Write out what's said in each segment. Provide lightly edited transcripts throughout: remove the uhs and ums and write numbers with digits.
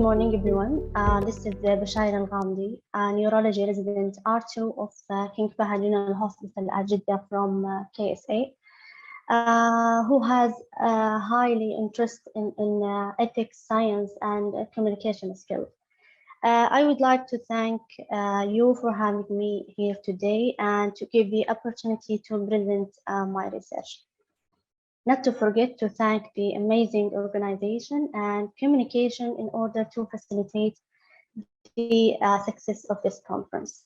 morning, everyone. This is Bashayr Alghamdi, a neurology resident R2 of King Fahd General Hospital at Jeddah from KSA, who has highly interest in ethics, science, and communication skills. I would like to thank you for having me here today and to give the opportunity to present my research. Not to forget to thank the amazing organization and communication in order to facilitate the success of this conference.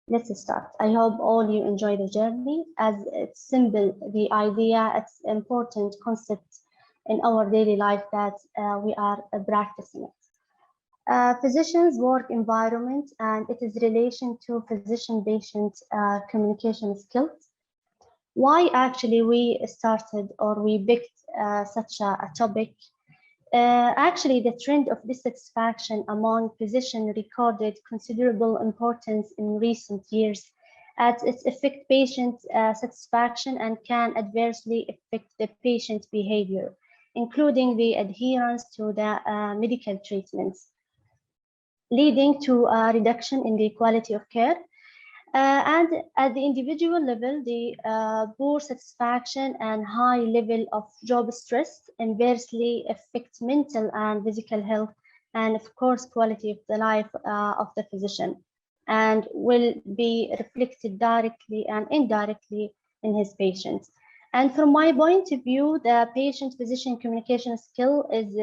Let's start. I hope all you enjoy the journey, as it's simple, the idea, it's important concept in our daily life that we are practicing it. Physicians' work environment and its relation to physician-patient communication skills. Why actually we started or we picked such a topic? Actually, the trend of dissatisfaction among physicians recorded considerable importance in recent years, as it affects patient satisfaction and can adversely affect the patient behavior, including the adherence to the medical treatments, leading to a reduction in the quality of care. And at the individual level, the poor satisfaction and high level of job stress inversely affect mental and physical health, and of course, quality of the life of the physician, and will be reflected directly and indirectly in his patients. And from my point of view, the patient-physician communication skill is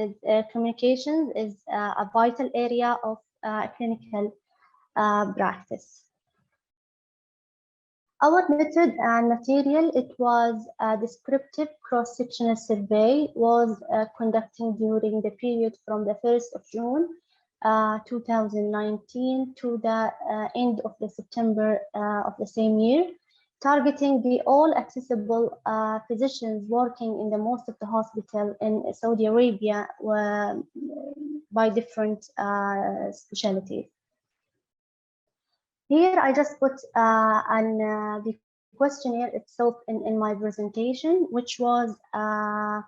communication is a vital area of clinical practice. Our method and material, it was a descriptive cross-sectional survey, was conducted during the period from the 1st of June 2019 to the end of the September of the same year, targeting the all accessible physicians working in the most of the hospital in Saudi Arabia by different specialties. Here, I just put the questionnaire itself in my presentation, which was a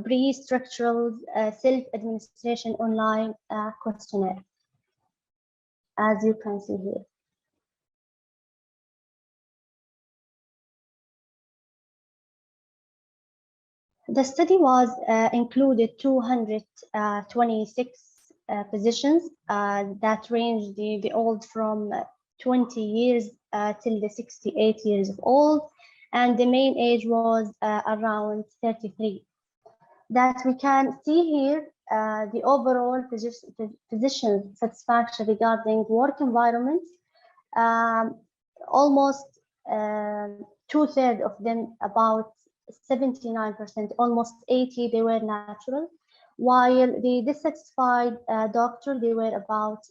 pre-structural self-administration online questionnaire, as you can see here. The study was included 226 physicians that range the old from 20 years till the 68 years of old, and the main age was around 33. That we can see here the overall physician satisfaction regarding work environment. Almost 2/3 of them, about 79%, almost 80, they were natural, while the dissatisfied doctor, they were about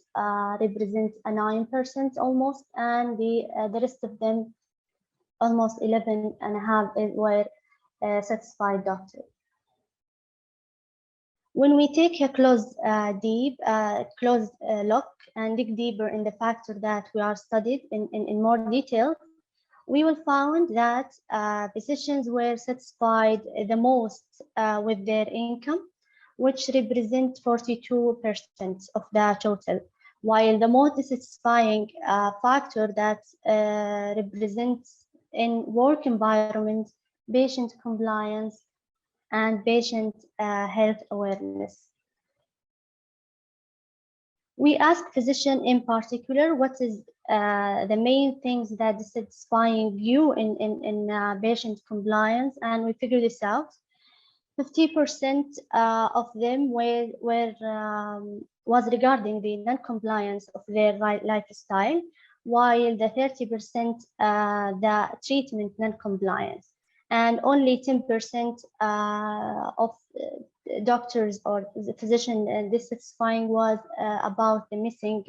represent a 9% almost, and the rest of them, almost 11.5, were satisfied doctors. When we take a close look and dig deeper in the factor that we are studied in more detail, we will find that physicians were satisfied the most with their income, which represent 42% of the total, while the most dissatisfying factor that represents in work environment, patient compliance, and patient health awareness. We asked physicians in particular, what is the main things that is satisfying you in patient compliance, and we figured this out. 50% of them was regarding the non-compliance of their lifestyle, while the 30% the treatment non-compliance, and only 10% of doctors or the physician dissatisfying was about the missing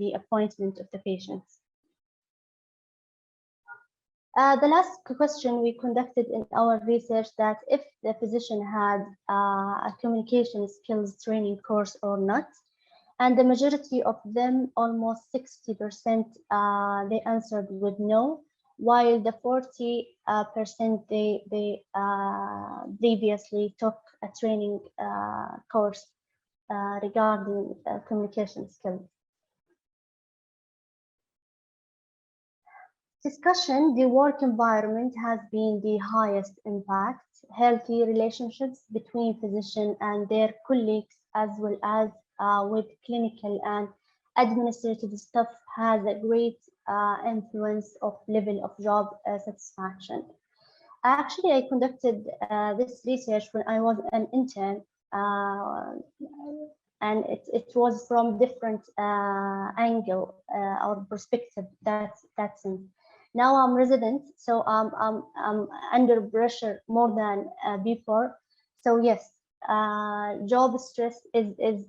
the appointment of the patients. The last question we conducted in our research, that if the physician had a communication skills training course or not, and the majority of them, almost 60%, they answered with no, while the 40% they previously took a training course regarding communication skills. Discussion, the work environment has been the highest impact. Healthy relationships between physicians and their colleagues, as well as with clinical and administrative staff, has a great influence of level of job satisfaction. Actually, I conducted this research when I was an intern, and it was from different angle or perspective. That's it. Now I'm resident, so I'm under pressure more than before. So yes, job stress is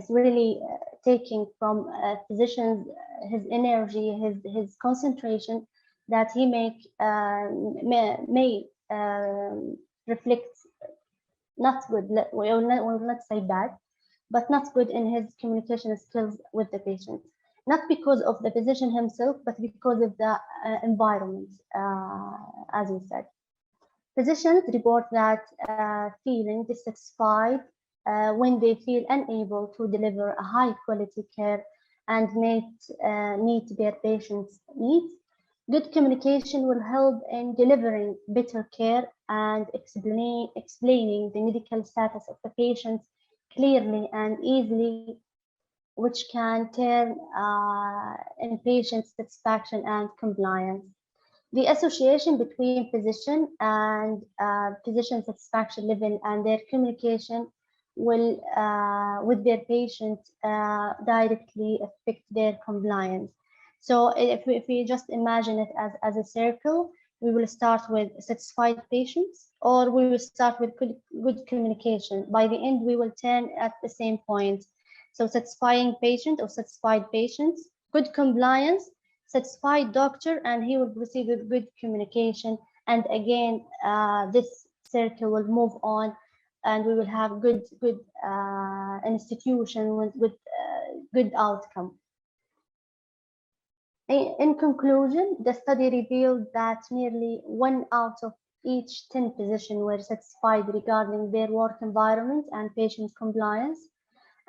really taking from physicians his energy, his concentration that he may reflect not good. We will not say bad, but not good in his communication skills with the patient. Not because of the physician himself, but because of the environment, as we said. Physicians report that feeling dissatisfied when they feel unable to deliver a high quality care and meet their patients' needs. Good communication will help in delivering better care and explaining the medical status of the patients clearly and easily, which can turn in patient satisfaction and compliance. The association between physician and physician satisfaction level and their communication will, with their patient, directly affect their compliance. So if we just imagine it as a circle, we will start with satisfied patients, or we will start with good communication. By the end, we will turn at the same point. So satisfying patient or satisfied patients, good compliance, satisfied doctor, and he will proceed with good communication. And again, this circle will move on, and we will have good institution with good outcome. In conclusion, the study revealed that nearly 1 out of each 10 physicians were satisfied regarding their work environment and patient compliance,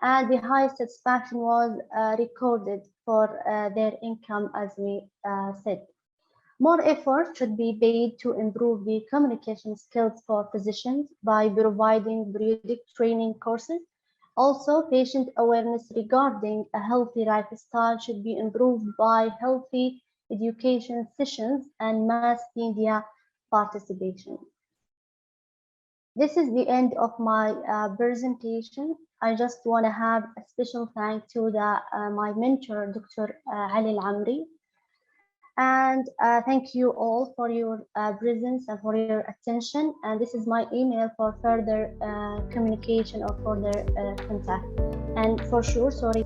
and the highest satisfaction was recorded for their income, as we said. More effort should be paid to improve the communication skills for physicians by providing periodic training courses. Also, patient awareness regarding a healthy lifestyle should be improved by healthy education sessions and mass media participation. This is the end of my presentation. I just want to have a special thank to my mentor, Dr. Ali Al-Amri. And thank you all for your presence and for your attention. And this is my email for further communication or further contact. And for sure, sorry.